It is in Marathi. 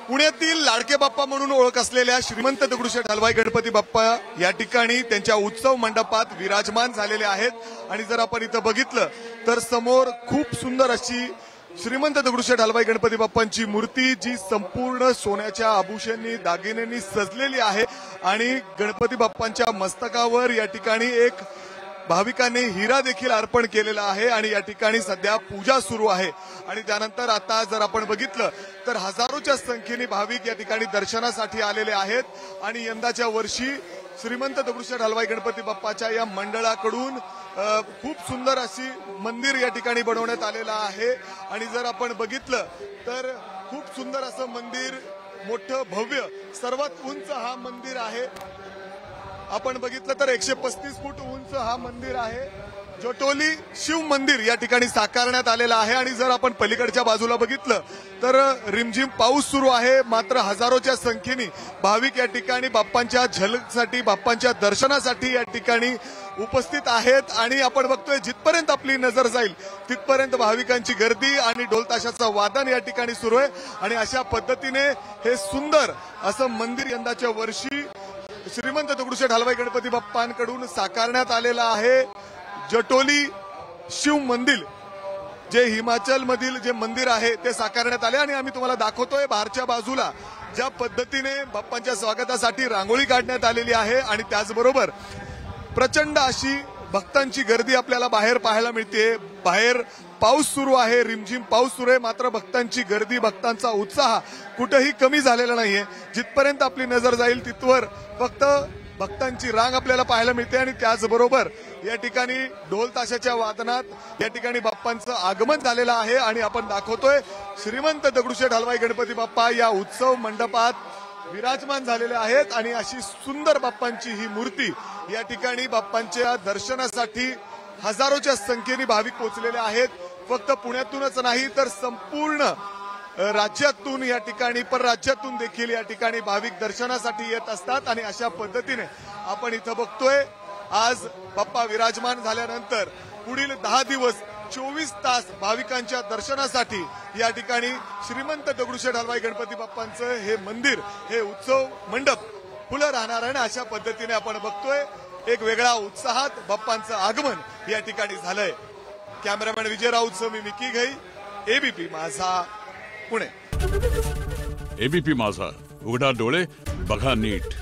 पुण्यातील लाडके बाप्पा म्हणून ओळख असलेल्या श्रीमंत दगडूशेठ हलवाई गणपती बाप्पा या ठिकाणी त्यांच्या उत्सव मंडपात विराजमान झालेले आहेत। आणि जर आपण इथं बघितलं तर समोर खूप सुंदर अशी श्रीमंत दगडूशेठ हलवाई गणपती बाप्पांची मूर्ती जी संपूर्ण सोन्याच्या आभूषणांनी दागिन्यांनी सजलेली आहे आणि गणपती बाप्पांच्या मस्तकावर या ठिकाणी एक भाविकांनी हिरा देखील अर्पण केलेला आहे आणि या ठिकाणी सध्या पूजा सुरू आहे। आणि त्यानंतर आता जर आपण बघितलं तर हजारोच्या संख्येने भाविक या ठिकाणी दर्शनासाठी आलेले आहेत। आणि यंदाच्या वर्षी श्रीमंत दगडूशेठ हलवाई गणपती बाप्पाच्या या मंडळाकडून खूप सुंदर अशी मंदिर या ठिकाणी बनवण्यात आलेलं आहे। आणि जर आपण बघितलं तर खूप सुंदर असं मंदिर, मोठं भव्य, सर्वात उंच हा मंदिर आहे। आपण बघितलं तर 135 फूट उंच हा मंदिर आहे। जटोली शिव मंदिर या ठिकाणी साकारण्यात आलेलं आहे। आणि जर आपण पलीकडच्या बाजूला बघितलं तर रिमझिम पाऊस सुरू आहे, मात्र हजारोच्या संख्येने भाविक या ठिकाणी बाप्पांच्या झलकसाठी, बाप्पांच्या दर्शनासाठी या ठिकाणी उपस्थित आहेत। आणि आपण बघतोय जिथपर्यंत आपली नजर जाईल तिथपर्यंत भाविकांची गर्दी आणि ढोलताशाचं वादन या ठिकाणी सुरू आहे। आणि अशा पद्धतीने हे सुंदर असं मंदिर यंदाच्या वर्षी श्रीमंत दगडूशेठ हलवाई गणपती बाप्पांकडून साकारण्यात आलेलं आहे। जटोली शिव मंदिर जे हिमाचल मधील जे मंदिर आहे ते साकारण्यात आले आणि आम्ही तुम्हाला दाखवतोय बाहेरच्या बाजूला ज्या पद्धतीने बाप्पांच्या स्वागतासाठी रांगोळी काढण्यात आलेली आहे। आणि त्याचबरोबर प्रचंड अशी भक्तांची गर्दी आपल्याला बाहेर पाहायला मिळते। बाहेर पाऊस सुरू आहे, रिमझिम पाऊस सुरू आहे, मात्र भक्तांची गर्दी, भक्तांचा उत्साह कुठेही कमी झालेला नाहीये। जिथपर्यंत आपली नजर जाईल तिथवर फक्त भक्तांची रांग आपल्याला पाहायला मिळते। आणि त्याचबरोबर या ठिकाणी ढोल ताशाच्या वादनात या ठिकाणी बाप्पांचं आगमन झालेलं आहे। आणि आपण दाखवतोय श्रीमंत दगडूशेठ हलवाई गणपती बाप्पा या उत्सव मंडपात विराजमान झालेले आहेत। आणि अशी सुंदर बाप्पांची ही मूर्ती या ठिकाणी बाप्पांच्या दर्शनासाठी हजारोच्या संख्येने भाविक पोहोचलेले आहेत। फक्त पुण्यातूनच नाही तर संपूर्ण राज्यातून या ठिकाणी, परराज्यातून देखील या ठिकाणी भाविक दर्शनासाठी येत असतात। आणि अशा पद्धतीने आपण इथं बघतोय आज बाप्पा विराजमान झाल्यानंतर पुढील 10 दिवस 24 तास भाविकांच्या दर्शनासाठी या ठिकाणी श्रीमंत दगडूशेठ हलवाई गणपती बाप्पांचं हे मंदिर, हे उत्सव मंडप खुलं राहणार आहे। अशा पद्धतीने आपण बघतोय एक वेगळा उत्साहात बाप्पांचं आगमन या ठिकाणी झालंय। कॅमेरामॅन विजय राऊतसह मी मिकी घई, एबीपी माझा, पुणे। एबीपी माझा, उघडा डोळे बघा नीट।